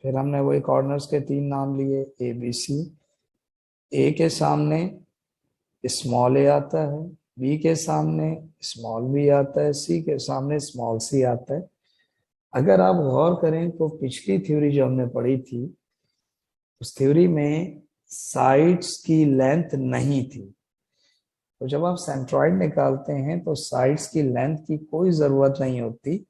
फिर हमने वही कॉर्नर्स के 3 नाम लिए, ए बी सी। ए के सामने स्मॉल ए आता है, बी के सामने स्मॉल बी आता है, सी के सामने स्मॉल सी आता है। अगर आप गौर करें तो पिछली थ्योरी जो हमने पढ़ी थी, उस थ्योरी में साइड्स की लेंथ नहीं थी। तो जब आप सेंट्रॉइड निकालते हैं तो साइड्स की लेंथ की कोई जरूरत नहीं होती,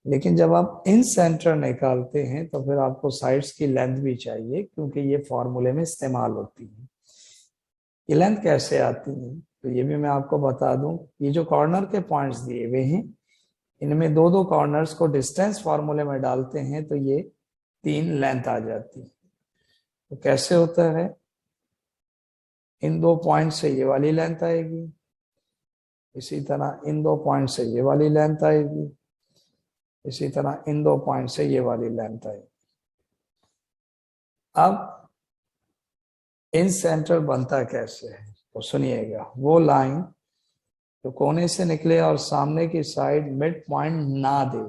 लेकिन जब आप इन सेंटर निकालते हैं तो फिर आपको साइड्स की लेंथ भी चाहिए, क्योंकि ये फॉर्मूले में इस्तेमाल होती है। ये लेंथ कैसे आती है तो ये भी मैं आपको बता दूं। ये जो कॉर्नर के पॉइंट्स दिए हुए हैं, इनमें दो दो कॉर्नर्स को डिस्टेंस फॉर्मूले में डालते हैं तो ये 3 लेंथ आ जाती है। तो कैसे होता है, इन 2 पॉइंट से ये वाली लेंथ आएगी, इसी तरह इन 2 पॉइंट से ये वाली लेंथ आएगी, इसी तरह इन 2 पॉइंट से ये वाली लेंथ आएगी। अब इन सेंटर बनता कैसे है तो सुनिएगा। वो लाइन जो कोने से निकले और सामने की साइड मिड पॉइंट ना दे,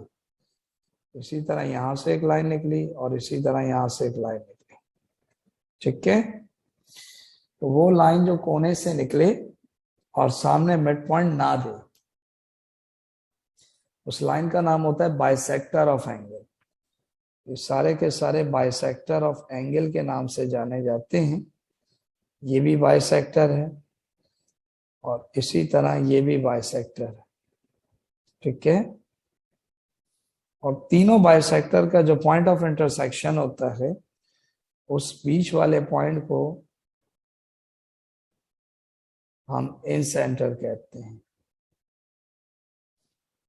इसी तरह यहां से एक लाइन निकली और इसी तरह यहां से एक लाइन निकली, ठीक है। तो वो लाइन जो कोने से निकले और सामने मिड पॉइंट ना दे, उस लाइन का नाम होता है बाइसेक्टर ऑफ एंगल। ये सारे के सारे बाइसेक्टर ऑफ एंगल के नाम से जाने जाते हैं। ये भी बाइसेक्टर है और इसी तरह ये भी बाइसेक्टर है, ठीक है। और तीनों बाइसेक्टर का जो पॉइंट ऑफ इंटरसेक्शन होता है, उस बीच वाले पॉइंट को हम इन सेंटर कहते हैं।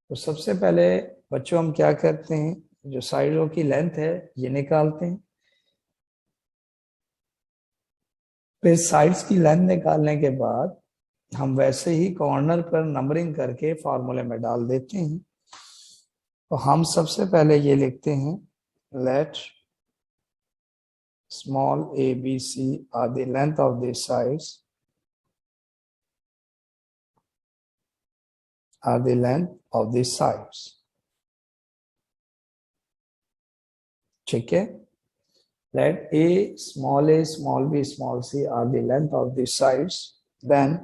तो सबसे पहले बच्चों हम क्या करते हैं, जो साइडों की लेंथ है ये निकालते हैं। फिर साइड्स की लेंथ निकालने के बाद हम वैसे ही कॉर्नर पर नंबरिंग करके फॉर्मूले में डाल देते हैं। तो हम सबसे पहले ये लिखते हैं, let small A B C R the length of the sides, are the length of the sides, ठीक है। Let a small b small c are the length of the sides. Then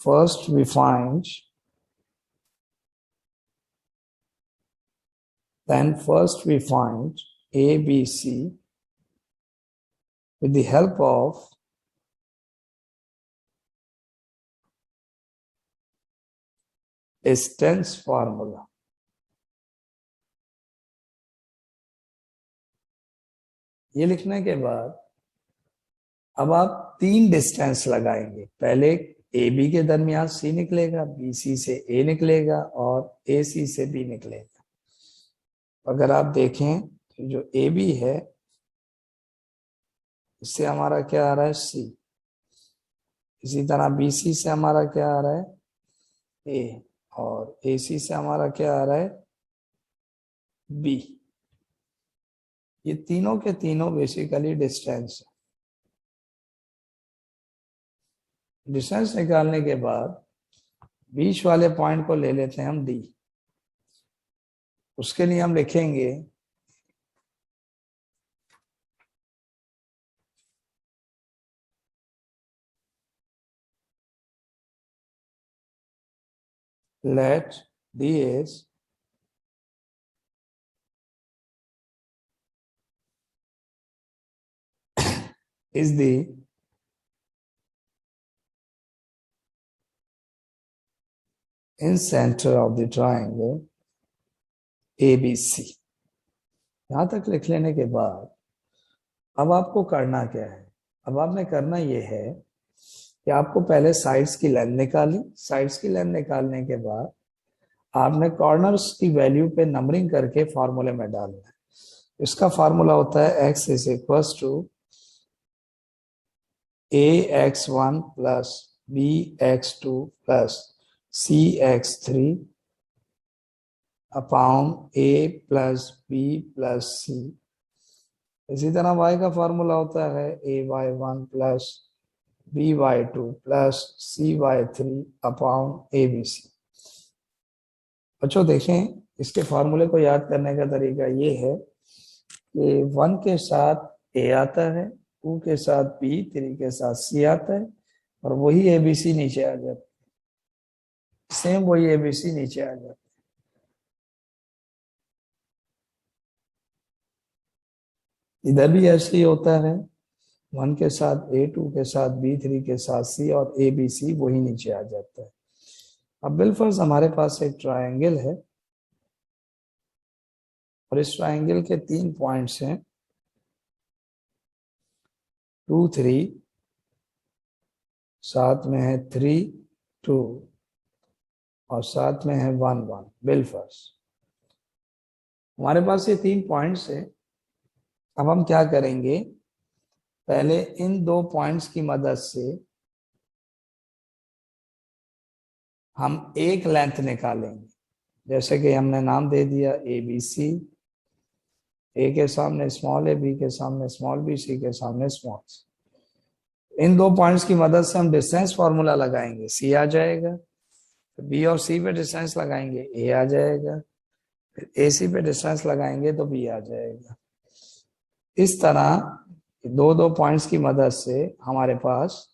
first we find a b c with the help of distance formula. ये लिखने के बाद अब आप 3 distance लगाएंगे। पहले ए बी के दरमियान सी निकलेगा, बी सी से ए निकलेगा और ए सी से बी निकलेगा। अगर आप देखें तो जो ए बी है, इससे हमारा क्या आ रहा है, सी। इसी तरह बी सी से हमारा क्या आ रहा है, ए। और ए सी से हमारा क्या आ रहा है, बी। ये तीनों के तीनों बेसिकली डिस्टेंस है। डिस्टेंस निकालने के बाद बीच वाले पॉइंट को ले लेते हैं हम डी। उसके लिए हम लिखेंगे let d is the in center of the triangle ABC। यहां तक लिख लेने के बाद अब आपको करना क्या है, अब आपने करना यह है कि आपको पहले साइड्स की लेंथ निकाली। साइड्स की लेंथ निकालने के बाद आपने कॉर्नर्स की वैल्यू पे नंबरिंग करके फॉर्मूले में डालना है। इसका फॉर्मूला होता है x is equal to ax1 plus bx2 plus cx3 upon a plus b plus c। इसी तरह y का फॉर्मूला होता है ay1 plus by2 plus cy3 upon abc। बच्चों देखें, इसके फॉर्मूले को याद करने का तरीका ये है कि 1 के साथ ए आता है, 2 के साथ बी, 3 के साथ सी आता है, और वही एबीसी नीचे आ जाता है, सेम वही एबीसी नीचे आ जाता है। इधर भी ऐसे ही होता है, 1 के साथ ए, 2 के साथ बी, 3 के साथ सी, और ए बी सी वही नीचे आ जाता है। अब बिलफर्ज हमारे पास एक ट्रायंगल है और इस ट्रायंगल के 3 पॉइंट्स हैं, 2 3, साथ में है 3 2, और साथ में है 1 1। बिलफर्ज हमारे पास ये 3 पॉइंट्स है। अब हम क्या करेंगे, पहले इन 2 पॉइंट्स की मदद से हम एक लेंथ निकालेंगे। जैसे कि हमने नाम दे दिया ए बी सी, ए के सामने स्मॉल ए, बी के सामने स्मॉल बी, सी के सामने स्मॉल सी। इन 2 पॉइंट्स की मदद से हम डिस्टेंस फार्मूला लगाएंगे, सी आ जाएगा। बी और सी पे डिस्टेंस लगाएंगे, ए आ जाएगा। फिर ए सी पे डिस्टेंस लगाएंगे तो बी आ जाएगा। इस तरह 2 पॉइंट्स की मदद से हमारे पास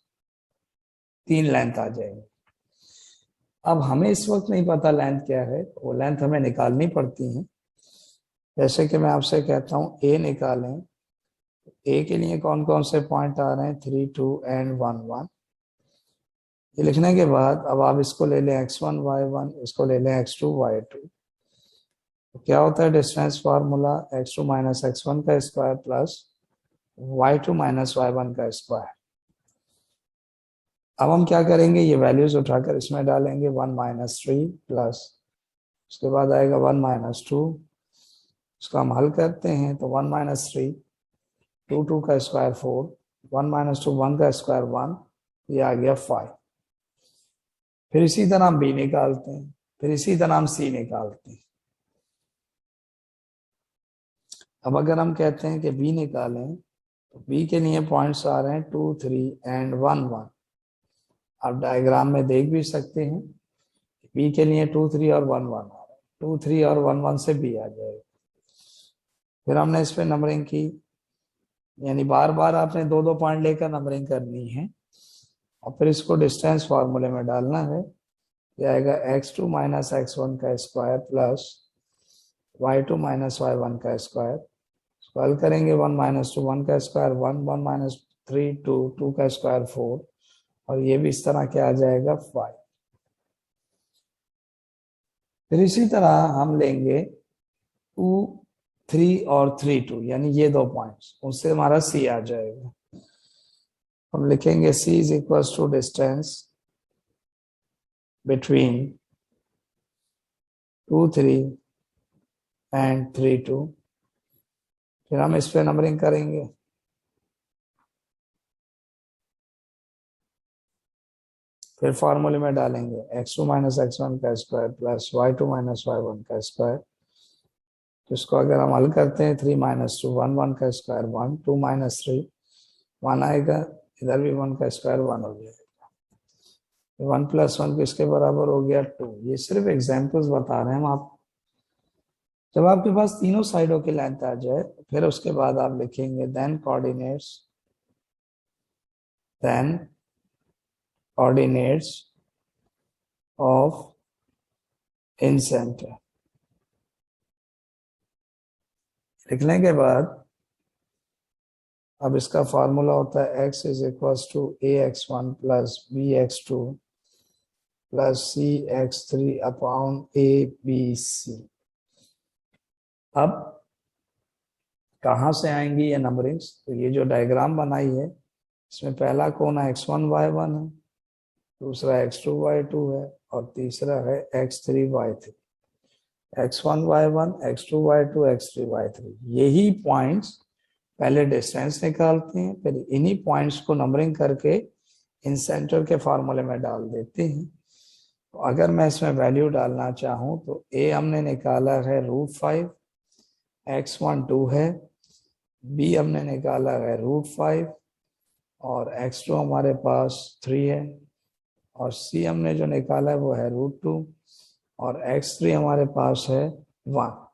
3 लेंथ आ जाएंगे। अब हमें इस वक्त नहीं पता लेंथ क्या है, वो लेंथ हमें निकालनी पड़ती है। जैसे कि मैं आपसे कहता हूं ए निकालें, ए के लिए कौन कौन से पॉइंट आ रहे हैं, 3 2 एंड 1 1। ये लिखने के बाद अब आप इसको ले लें x1 y1, इसको ले लें x2 y2। तो क्या होता है distance formula, x2 minus x1 का square plus y2 minus y1 का स्क्वायर। अब हम क्या करेंगे, ये वैल्यूज उठाकर इसमें डालेंगे, 1 माइनस 3 प्लस, उसके बाद आएगा 1 माइनस 2। इसको हम हल करते हैं तो 1 माइनस 3, 2 2 का स्क्वायर 4, 1 माइनस 2 1 का स्क्वायर 1, ये आ गया 5। फिर इसी तरह हम बी निकालते हैं, फिर इसी तरह हम सी निकालते हैं। अब अगर हम कहते हैं कि बी निकालें, तो बी के लिए पॉइंट्स आ रहे हैं 2 3 एंड 1 1। आप डायग्राम में देख भी सकते हैं, बी के लिए 2 3 और 1 1 आ रहा है, 2 3 और 1 1 से बी आ जाएगा। फिर हमने इस पे नंबरिंग की, यानी बार बार आपने 2 पॉइंट लेकर नंबरिंग करनी है, और फिर इसको डिस्टेंस फार्मूले में डालना है। ये आएगा x2 माइनस x1 का square plus y2 minus y1 का स्क्वायर। इसको हल करेंगे, 1 माइनस 2 1 का स्क्वायर 1, 1 माइनस 3 2, 2 का स्क्वायर 4, और ये भी इस तरह क्या आ जाएगा 5। फिर इसी तरह हम लेंगे 2 3 और 3 2, यानी ये 2 पॉइंट्स, उससे हमारा सी आ जाएगा। हम लिखेंगे c is equal to distance between 2 3 and 3 2। फिर हम इस पे नंबरिंग करेंगे, फिर फार्मूले में डालेंगे x2 माइनस x1 का square plus y2 minus y1 का स्क्वायर। तो इसको अगर हम हल करते हैं, 3 माइनस 2 1 1 का स्क्वायर 1, 2 माइनस 3 1 आएगा, इधर भी 1 का स्क्वायर 1 हो जाएगा, 1 प्लस 1 किसके बराबर हो गया 2। ये सिर्फ एग्जाम्पल्स बता रहे हैं हम आप। जब आपके पास तीनों साइडों की लेंथ आ जाए, फिर उसके बाद आप लिखेंगे then coordinates of incentre. लिखने के बाद अब इसका फार्मूला होता है x is equal to ax1 plus bx2 plus cx3 upon abc। अब कहाँ से आएंगी ये नंबरिंग्स, तो ये जो डायग्राम बनाई है, इसमें पहला कोना x1 y1 है, दूसरा x2 y2 है, और तीसरा है x3 y3। x1 y1, x2 y2, x3 y3, यही पॉइंट्स पहले डिस्टेंस निकालते हैं, फिर इन्हीं पॉइंट्स को नंबरिंग करके इन सेंटर के फार्मूले में डाल देते हैं। तो अगर मैं इसमें वैल्यू डालना चाहूँ तो a हमने निकाला है √5, x1 2 है, b हमने निकाला है √5, और x2 हमारे पास 3 है, और c हमने जो निकाला है वो है √2, और x3 हमारे पास है 1।